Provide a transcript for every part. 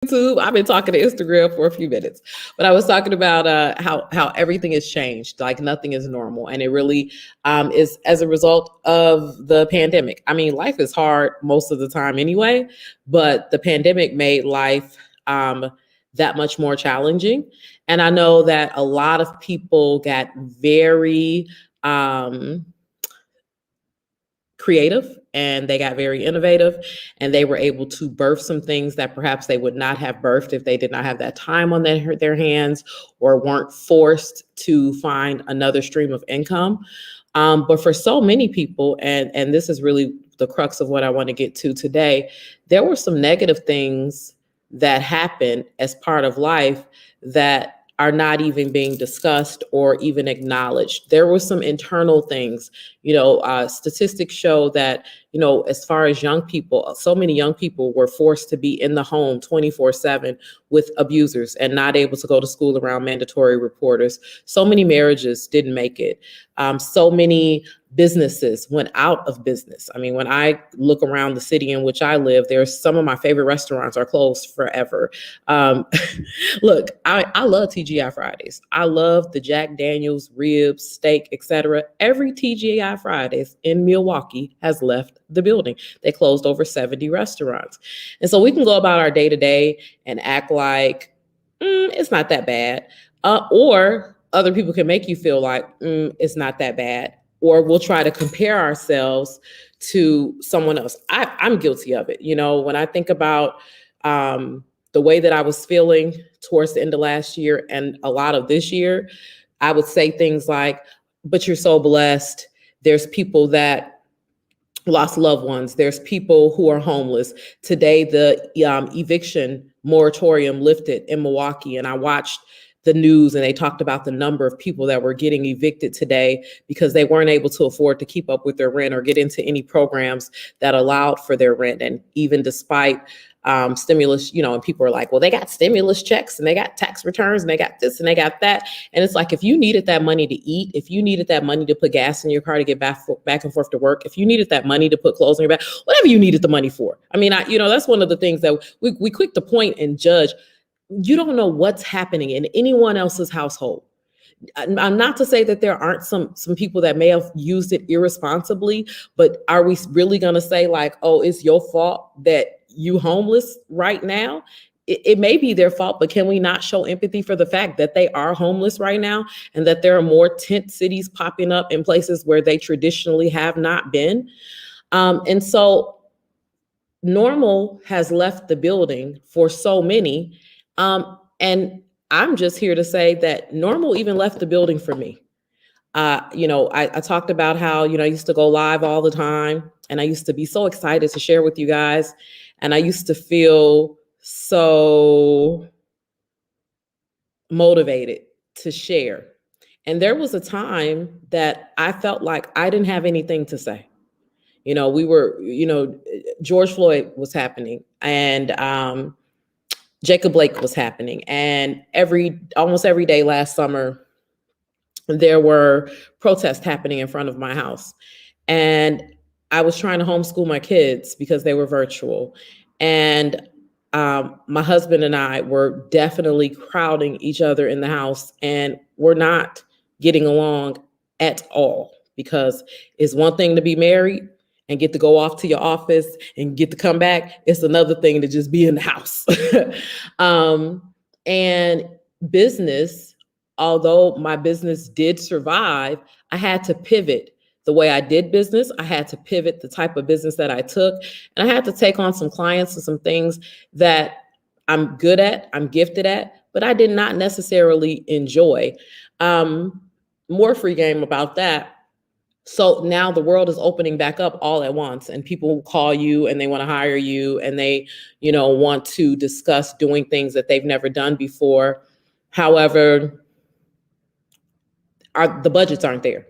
YouTube. I've been talking to Instagram for a few minutes, but I was talking about how everything has changed. Like nothing is normal, and it really is as a result of the pandemic. I mean, life is hard most of the time anyway, but the pandemic made life that much more challenging. And I know that a lot of people got very um, creative and they got very innovative and they were able to birth some things that perhaps they would not have birthed if they did not have that time on their hands or weren't forced to find another stream of income. But for so many people, and this is really the crux of what I want to get to today, there were some negative things that happened as part of life that are not even being discussed or even acknowledged. There were some internal things, statistics show that, as far as young people, so many young people were forced to be in the home 24/7 with abusers and not able to go to school around mandatory reporters. So many marriages didn't make it. So many businesses went out of business. I mean, when I look around the city in which I live, there's some of my favorite restaurants are closed forever. Um, Look, I love TGI Fridays. I love the Jack Daniels, ribs, steak, etc. Every TGI Fridays in Milwaukee has left the building. They closed over 70 restaurants. And so we can go about our day to day and act like it's not that bad. Or other people can make you feel like it's not that bad. Or we'll try to compare ourselves to someone else. I'm guilty of it. When I think about the way that I was feeling towards the end of last year and a lot of this year, I would say things like, but you're so blessed. There's people that lost loved ones. There's people who are homeless. Today, the eviction moratorium lifted in Milwaukee, and I watched the news and they talked about the number of people that were getting evicted today because they weren't able to afford to keep up with their rent or get into any programs that allowed for their rent. And even despite stimulus, and people are like, well, they got stimulus checks and they got tax returns and they got this and they got that. And it's like, if you needed that money to eat, if you needed that money to put gas in your car to get back and forth to work, if you needed that money to put clothes on your back, whatever you needed the money for. I mean, that's one of the things that we quick to point and judge. You don't know what's happening in anyone else's household. I'm not to say that there aren't some people that may have used it irresponsibly, but are we really going to say like, oh, it's your fault that you homeless right now? It may be their fault, but can we not show empathy for the fact that they are homeless right now and that there are more tent cities popping up in places where they traditionally have not been? And so normal has left the building for so many. And I'm just here to say that normal even left the building for me. I talked about how, I used to go live all the time and I used to be so excited to share with you guys. And I used to feel so motivated to share. And there was a time that I felt like I didn't have anything to say. We were, George Floyd was happening and Jacob Blake was happening. And almost every day last summer, there were protests happening in front of my house. And I was trying to homeschool my kids because they were virtual. And my husband and I were definitely crowding each other in the house and we're not getting along at all, because it's one thing to be married and get to go off to your office and get to come back. It's another thing to just be in the house. And business, although my business did survive, I had to pivot the way I did business. I had to pivot the type of business that I took. And I had to take on some clients and some things that I'm good at, I'm gifted at, but I did not necessarily enjoy. More free game about that. So now the world is opening back up all at once and people call you and they want to hire you and they, want to discuss doing things that they've never done before. However, the budgets aren't there,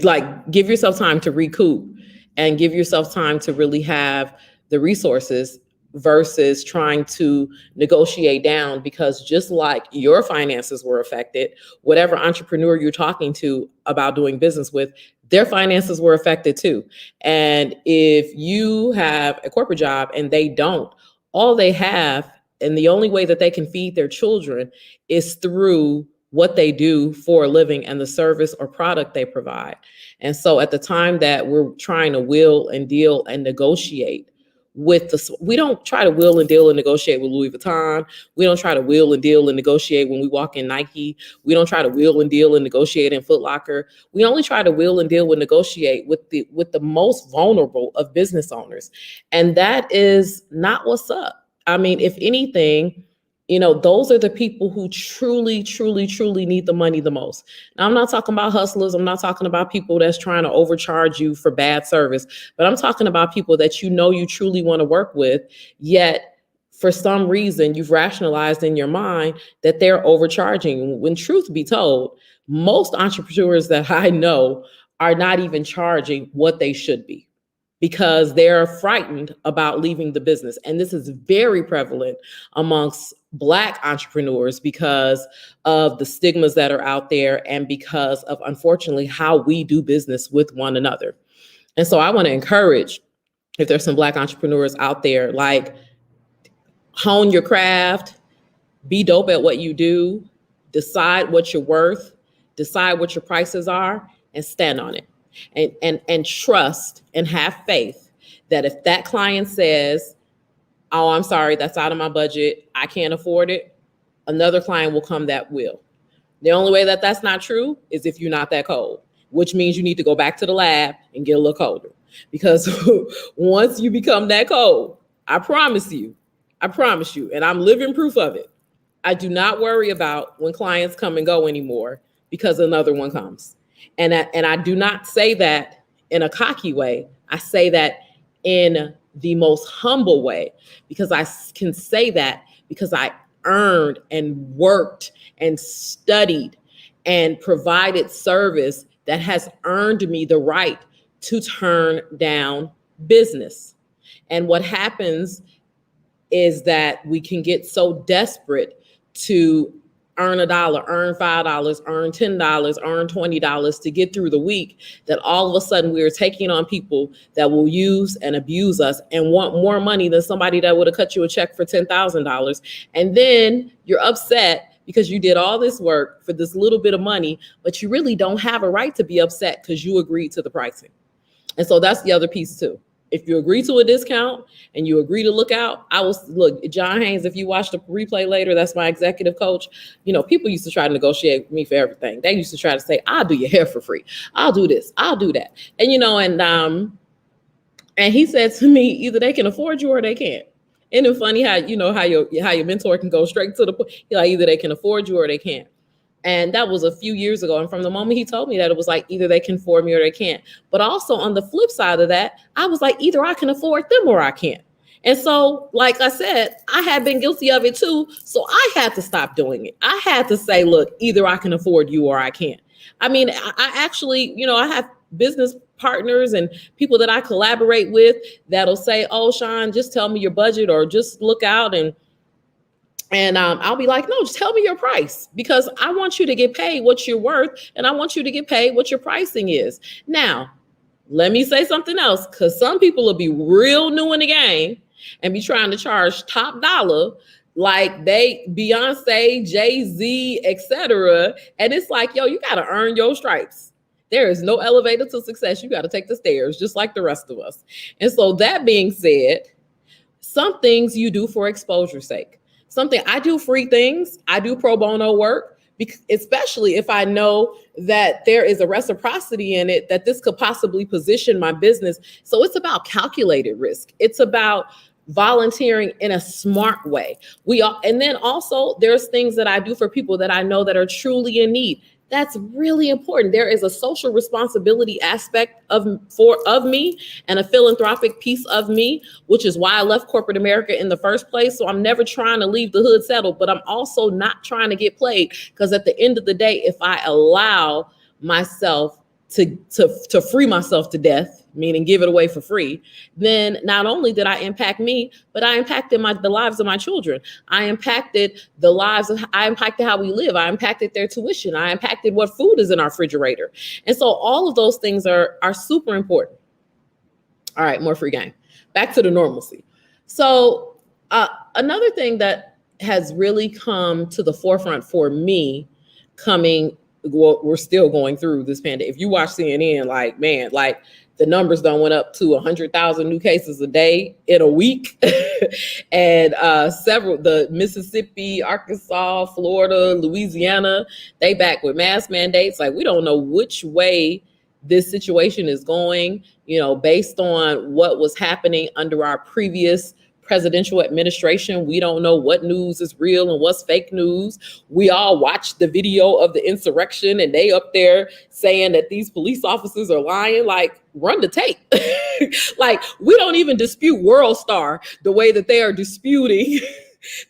like give yourself time to recoup and give yourself time to really have the resources versus trying to negotiate down, because just like your finances were affected, whatever entrepreneur you're talking to about doing business with, their finances were affected too. And if you have a corporate job and they don't, all they have, and the only way that they can feed their children is through what they do for a living and the service or product they provide. And so at the time that we're trying to will and deal and negotiate with we don't try to will and deal and negotiate with Louis Vuitton. We don't try to will and deal and negotiate when we walk in Nike. We don't try to will and deal and negotiate in Foot Locker. We only try to will and deal and negotiate with the most vulnerable of business owners. And that is not what's up. I mean, if anything, those are the people who truly, truly, truly need the money the most. Now, I'm not talking about hustlers. I'm not talking about people that's trying to overcharge you for bad service, but I'm talking about people that you truly want to work with, yet for some reason you've rationalized in your mind that they're overcharging. When truth be told, most entrepreneurs that I know are not even charging what they should be, because they're frightened about leaving the business. And this is very prevalent amongst Black entrepreneurs because of the stigmas that are out there and because of, unfortunately, how we do business with one another. And so I want to encourage, if there's some Black entrepreneurs out there, like, hone your craft, be dope at what you do, decide what you're worth, decide what your prices are, and stand on it. And trust and have faith that if that client says, oh, I'm sorry, that's out of my budget, I can't afford it, another client will come that will. The only way that that's not true is if you're not that cold, which means you need to go back to the lab and get a little colder. Because once you become that cold, I promise you, and I'm living proof of it, I do not worry about when clients come and go anymore because another one comes. And I do not say that in a cocky way. I say that in the most humble way, because I can say that because I earned and worked and studied and provided service that has earned me the right to turn down business. And what happens is that we can get so desperate to earn $1, earn $5, earn $10, earn $20 to get through the week, that all of a sudden we are taking on people that will use and abuse us and want more money than somebody that would have cut you a check for $10,000. And then you're upset because you did all this work for this little bit of money, but you really don't have a right to be upset because you agreed to the pricing. And so that's the other piece too. If you agree to a discount and you agree to look out, look, John Haynes, if you watch the replay later, that's my executive coach. People used to try to negotiate with me for everything. They used to try to say, I'll do your hair for free. I'll do this. I'll do that. And he said to me, either they can afford you or they can't. Isn't it funny how your mentor can go straight to the point? Either they can afford you or they can't. And that was a few years ago. And from the moment he told me that, it was like, either they can afford me or they can't. But also on the flip side of that, I was like, either I can afford them or I can't. And so, like I said, I had been guilty of it too. So I had to stop doing it. I had to say, look, either I can afford you or I can't. I mean, I actually, I have business partners and people that I collaborate with that'll say, oh, Sean, just tell me your budget or just look out. And I'll be like, no, just tell me your price, because I want you to get paid what you're worth, and I want you to get paid what your pricing is. Now, let me say something else, because some people will be real new in the game and be trying to charge top dollar, like they Beyonce, Jay-Z, etc. And it's like, yo, you got to earn your stripes. There is no elevator to success. You got to take the stairs just like the rest of us. And so that being said, some things you do for exposure's sake. Something I do free things. I do pro bono work, especially if I know that there is a reciprocity in it, that this could possibly position my business. So it's about calculated risk. It's about volunteering in a smart way. And then also there's things that I do for people that I know that are truly in need. That's really important. There is a social responsibility aspect of me and a philanthropic piece of me, which is why I left corporate America in the first place. So I'm never trying to leave the hood settled, but I'm also not trying to get played, because at the end of the day, if I allow myself to free myself to death, meaning give it away for free, then not only did I impact me, but I impacted the lives of my children. I impacted I impacted how we live. I impacted their tuition. I impacted what food is in our refrigerator. And so all of those things are super important. All right, more free game. Back to the normalcy. So Another thing that has really come to the forefront for me, we're still going through this pandemic. If you watch CNN, like, man, like the numbers done went up to 100,000 new cases a day in a week. And the Mississippi, Arkansas, Florida, Louisiana, they back with mask mandates. Like, we don't know which way this situation is going, based on what was happening under our previous presidential administration. We don't know what news is real and what's fake news. We all watched the video of the insurrection and they up there saying that these police officers are lying. Like, run the tape. Like, we don't even dispute World Star the way that they are disputing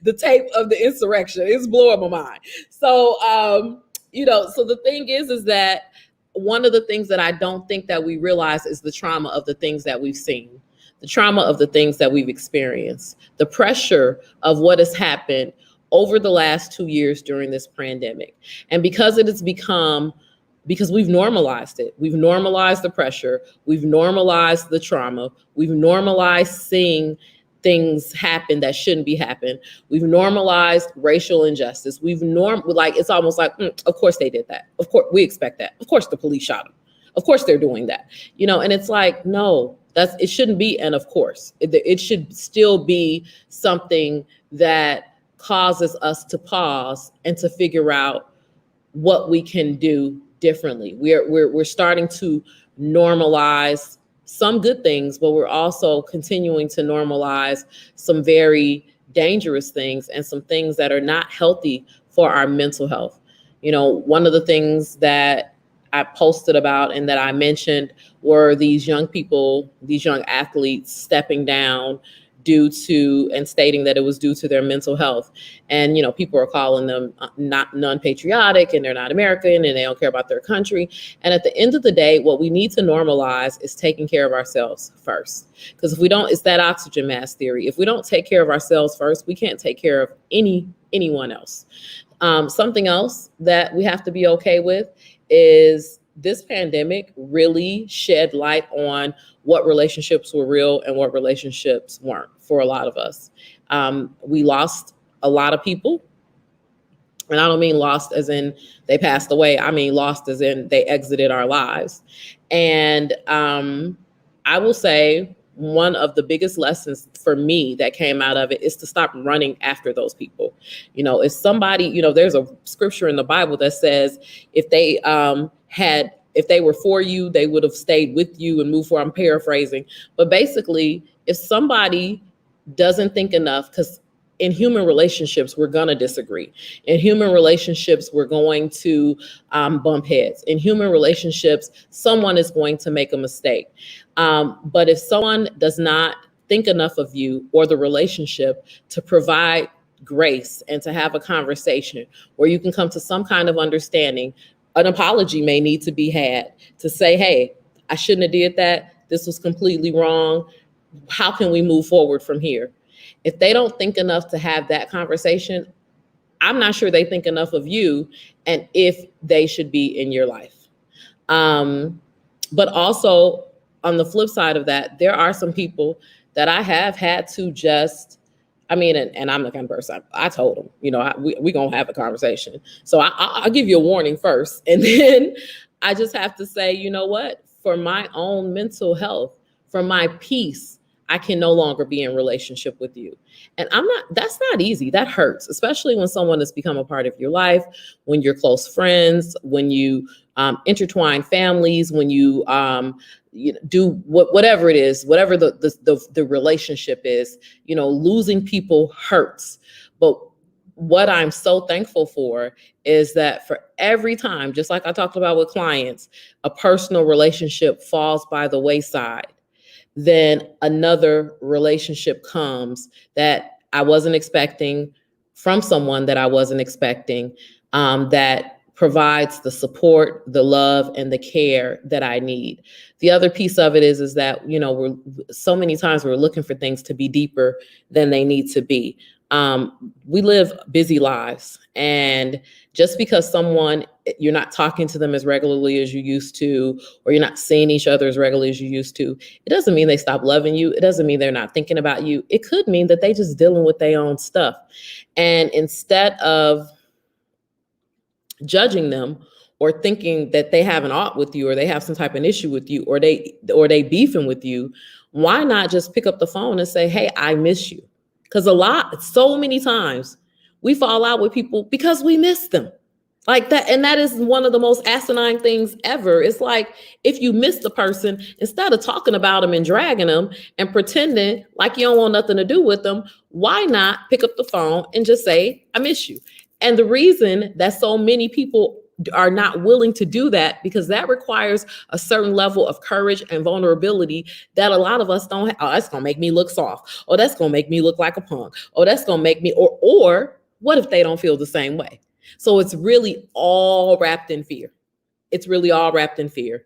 the tape of the insurrection. It's blowing my mind. So, so the thing is that one of the things that I don't think that we realize is the trauma of the things that we've seen, the trauma of the things that we've experienced, the pressure of what has happened over the last 2 years during this pandemic. And because we've normalized it. We've normalized the pressure. We've normalized the trauma. We've normalized seeing things happen that shouldn't be happening. We've normalized racial injustice. It's almost like, of course they did that. Of course we expect that. Of course the police shot them. Of course they're doing that. And it's like, no, it shouldn't be. And of course it should still be something that causes us to pause and to figure out what we can do differently. We're starting to normalize some good things, but we're also continuing to normalize some very dangerous things and some things that are not healthy for our mental health. One of the things that I posted about and that I mentioned were these young people, these young athletes stepping down due to and stating that it was due to their mental health. And, people are calling them not non-patriotic and they're not American and they don't care about their country. And at the end of the day, what we need to normalize is taking care of ourselves first. Because if we don't, it's that oxygen mask theory. If we don't take care of ourselves first, we can't take care of anyone else. Something else that we have to be okay with is this pandemic really shed light on what relationships were real and what relationships weren't for a lot of us. We lost a lot of people. And I don't mean lost as in they passed away. I mean lost as in they exited our lives. And I will say one of the biggest lessons for me that came out of it is to stop running after those people. If somebody, there's a scripture in the Bible that says if they were for you, they would have stayed with you and moved forward. I'm paraphrasing. But basically, if somebody doesn't think enough, because in human relationships, we're going to disagree. In human relationships, we're going to bump heads. In human relationships, someone is going to make a mistake. But if someone does not think enough of you or the relationship to provide grace and to have a conversation where you can come to some kind of understanding, an apology may need to be had to say, hey, I shouldn't have did that. This was completely wrong. How can we move forward from here? If they don't think enough to have that conversation, I'm not sure they think enough of you and if they should be in your life. But also on the flip side of that, there are some people that I have had to just, and I'm the kind of person, I told them, we going to have a conversation. So I'll give you a warning first. And then I just have to say, you know what, for my own mental health, for my peace, I can no longer be in relationship with you. And that's not easy. That hurts, especially when someone has become a part of your life, when you're close friends, when you intertwine families, when you do whatever it is, whatever the relationship is, losing people hurts. But what I'm so thankful for is that for every time, just like I talked about with clients, a personal relationship falls by the wayside, then another relationship comes that I wasn't expecting from someone that I wasn't expecting, that provides the support, the love, and the care that I need. The other piece of it is that, we're so many times we're looking for things to be deeper than they need to be. We live busy lives, and just because you're not talking to them as regularly as you used to, or you're not seeing each other as regularly as you used to, it doesn't mean they stop loving you. It doesn't mean they're not thinking about you. It could mean that they just dealing with their own stuff. And instead of judging them or thinking that they have an ought with you, or they have some type of issue with you, or they beefing with you, why not just pick up the phone and say, hey, I miss you? Because so many times we fall out with people because we miss them. Like that. And that is one of the most asinine things ever. It's like, if you miss the person, instead of talking about them and dragging them and pretending like you don't want nothing to do with them, why not pick up the phone and just say, I miss you? And the reason that so many people are not willing to do that, because that requires a certain level of courage and vulnerability that a lot of us don't have. Oh, that's gonna make me look soft. Oh, that's gonna make me look like a punk. Oh, that's gonna make me, or what if they don't feel the same way? So it's really all wrapped in fear. It's really all wrapped in fear.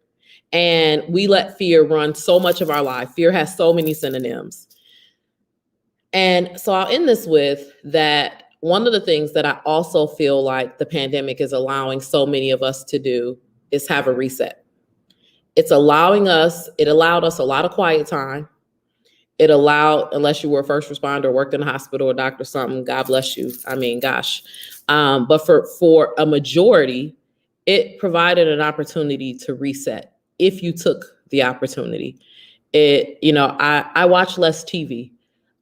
And we let fear run so much of our life. Fear has so many synonyms. And so I'll end this with that. One of the things that I also feel like the pandemic is allowing so many of us to do is have a reset. It allowed us a lot of quiet time. It allowed, unless you were a first responder, worked in a hospital, or doctor, something, God bless you. I mean, gosh. But for a majority, it provided an opportunity to reset if you took the opportunity. I watched less TV.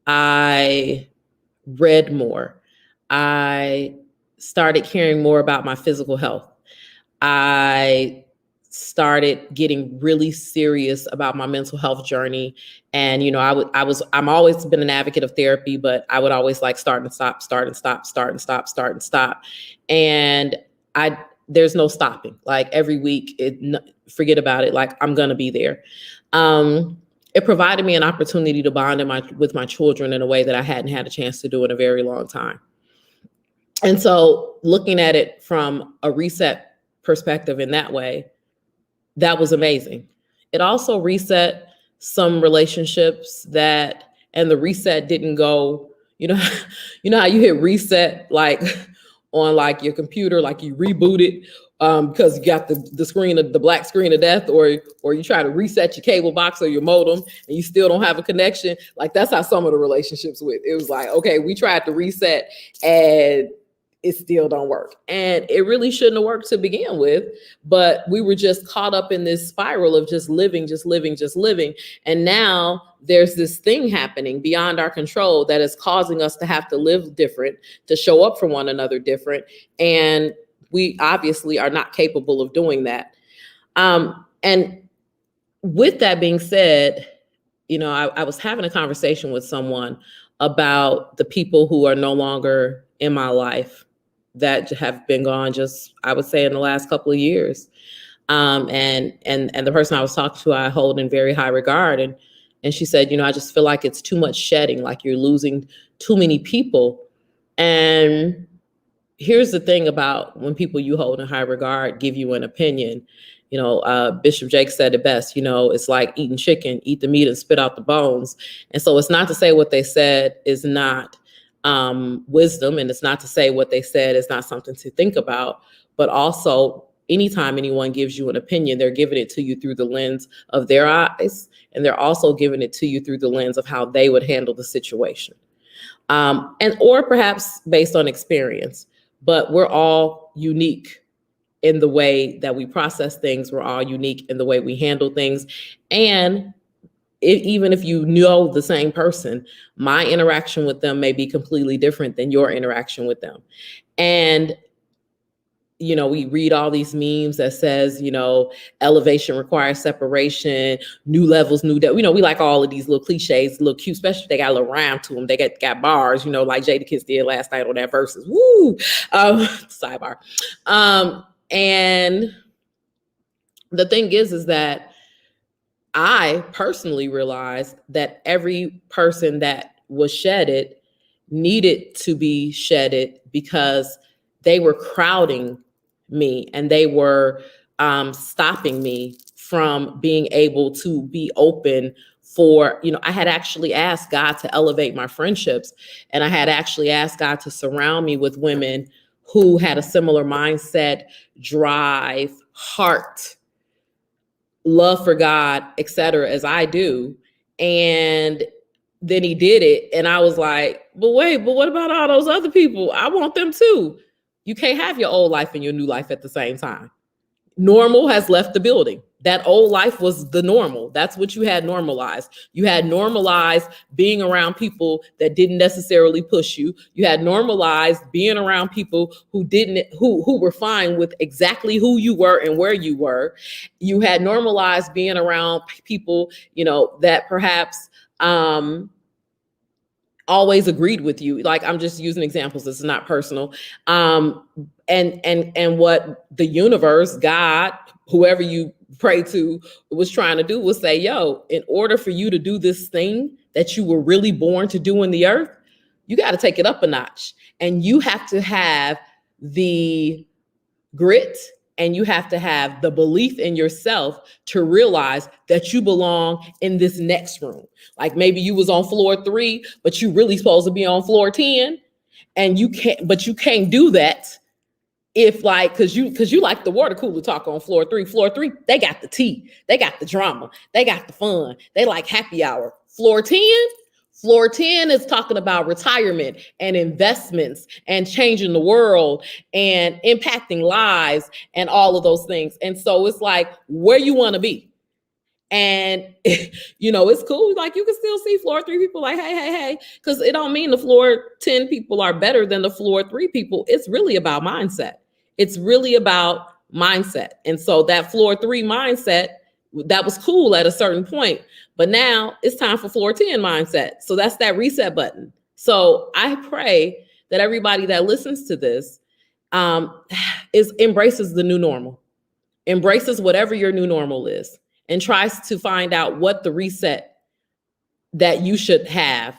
I read more. I started caring more about my physical health. I started getting really serious about my mental health journey. And, I'm always been an advocate of therapy, but I would always like start and stop, start and stop, start and stop, start and stop. And there's no stopping. Like every week, forget about it. Like I'm going to be there. It provided me an opportunity to bond with my children in a way that I hadn't had a chance to do in a very long time. And so looking at it from a reset perspective in that way, that was amazing. It also reset some relationships and the reset didn't go, you know how you hit reset, like on like your computer, like you reboot it because you got the black screen of death, or you try to reset your cable box or your modem and you still don't have a connection. Like that's how some of the relationships with, it was like, okay, we tried to reset and it still don't work. And it really shouldn't have worked to begin with, but we were just caught up in this spiral of just living. And now there's this thing happening beyond our control that is causing us to have to live different, to show up for one another different. And we obviously are not capable of doing that. And with that being said, I was having a conversation with someone about the people who are no longer in my life that have been gone just, I would say, in the last couple of years. And the person I was talking to, I hold in very high regard. And she said, I just feel like it's too much shedding, like you're losing too many people. And here's the thing about when people you hold in high regard give you an opinion. Bishop Jake said it best, it's like eating chicken, eat the meat and spit out the bones. And so it's not to say what they said is not wisdom, and it's not to say what they said is not something to think about, but also anytime anyone gives you an opinion, they're giving it to you through the lens of their eyes, and they're also giving it to you through the lens of how they would handle the situation, or perhaps based on experience. But we're all unique in the way that we process things. We're all unique in the way we handle things. And even if you know the same person, my interaction with them may be completely different than your interaction with them. And, we read all these memes that says, elevation requires separation, new levels, new depth. We like all of these little cliches, little cute, especially if they got a little rhyme to them. They got bars, like Jadakiss did last night on that Versus. Woo! Sidebar. And the thing is that I personally realized that every person that was shedded needed to be shedded because they were crowding me and they were stopping me from being able to be open for, I had actually asked God to elevate my friendships, and I had actually asked God to surround me with women who had a similar mindset, drive, heart, love for God, etc., as I do. And then he did it. And I was like, but wait, but what about all those other people? I want them too. You can't have your old life and your new life at the same time. Normal has left the building. That old life was the normal. That's what you had normalized. You had normalized being around people that didn't necessarily push you. You had normalized being around people who were fine with exactly who you were and where you were. You had normalized being around people, that perhaps always agreed with you. Like, I'm just using examples. This is not personal. And what the universe, God, whoever you pray to, was trying to do was say, yo, in order for you to do this thing that you were really born to do in the earth, you got to take it up a notch. And you have to have the grit, and you have to have the belief in yourself to realize that you belong in this next room. Like, maybe you was on floor 3, but you really supposed to be on floor 10, and you can't do that if, like, cause you like the water cooler talk on floor 3. Floor 3, they got the tea, they got the drama, they got the fun, they like happy hour. Floor 10 is talking about retirement and investments and changing the world and impacting lives and all of those things. And so it's like, where you want to be. And, it's cool. Like, you can still see floor 3 people like, hey, because it don't mean the floor 10 people are better than the floor 3 people. It's really about mindset. It's really about mindset. And so that floor 3 mindset, that was cool at a certain point, but now it's time for floor 10 mindset. So that's that reset button. So I pray that everybody that listens to this embraces the new normal, embraces whatever your new normal is, and tries to find out what the reset that you should have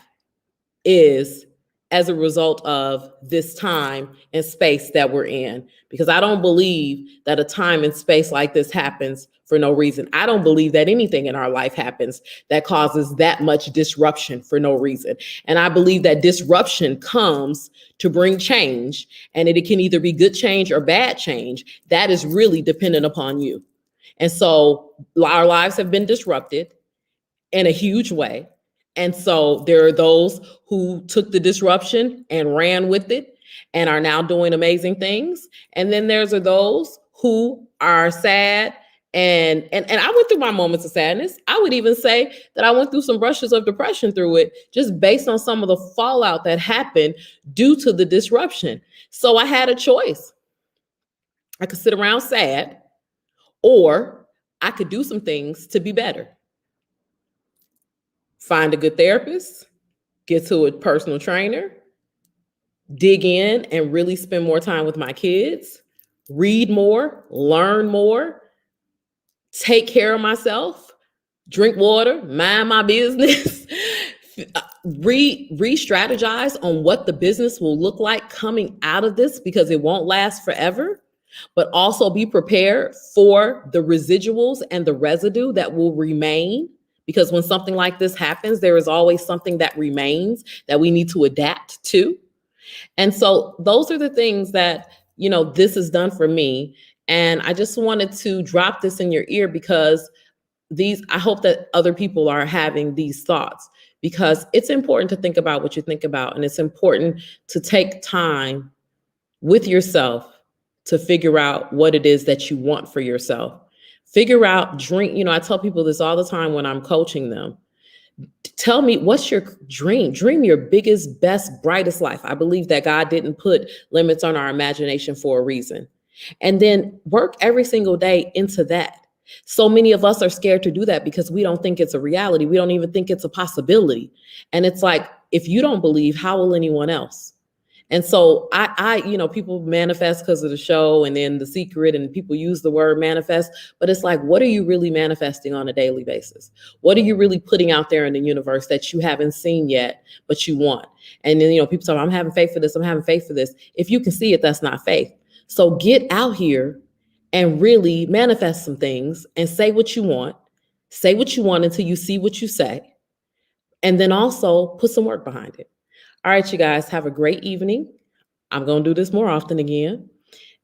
is as a result of this time and space that we're in. Because I don't believe that a time and space like this happens for no reason. I don't believe that anything in our life happens that causes that much disruption for no reason. And I believe that disruption comes to bring change, and it can either be good change or bad change. That is really dependent upon you. And so our lives have been disrupted in a huge way. And so there are those who took the disruption and ran with it and are now doing amazing things. And then there's those who are sad. And I went through my moments of sadness. I would even say that I went through some brushes of depression through it, just based on some of the fallout that happened due to the disruption. So I had a choice. I could sit around sad, or I could do some things to be better. Find a good therapist, get to a personal trainer, dig in and really spend more time with my kids, read more, learn more, take care of myself, drink water, mind my business, re-strategize on what the business will look like coming out of this, because it won't last forever. But also be prepared for the residuals and the residue that will remain. Because when something like this happens, there is always something that remains that we need to adapt to. And so those are the things that, this has done for me. And I just wanted to drop this in your ear, because I hope that other people are having these thoughts, because it's important to think about what you think about. And it's important to take time with yourself to figure out what it is that you want for yourself. Figure out, dream. I tell people this all the time when I'm coaching them. Tell me, what's your dream? Dream your biggest, best, brightest life. I believe that God didn't put limits on our imagination for a reason. And then work every single day into that. So many of us are scared to do that because we don't think it's a reality. We don't even think it's a possibility. And it's like, if you don't believe, how will anyone else? And so people manifest because of the show and then The Secret, and people use the word manifest, but it's like, what are you really manifesting on a daily basis? What are you really putting out there in the universe that you haven't seen yet, but you want? And then, people say, I'm having faith for this. I'm having faith for this. If you can see it, that's not faith. So get out here and really manifest some things and say what you want. Say what you want until you see what you say. And then also put some work behind it. All right, you guys, have a great evening. I'm going to do this more often again.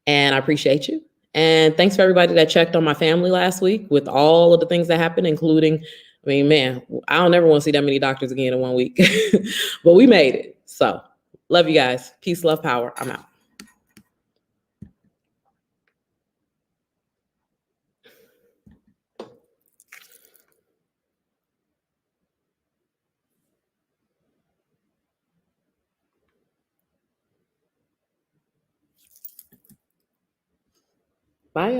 And I appreciate you. And thanks for everybody that checked on my family last week with all of the things that happened, including, I mean, man, I don't ever want to see that many doctors again in 1 week. But we made it. So love you guys. Peace, love, power. I'm out. Bye.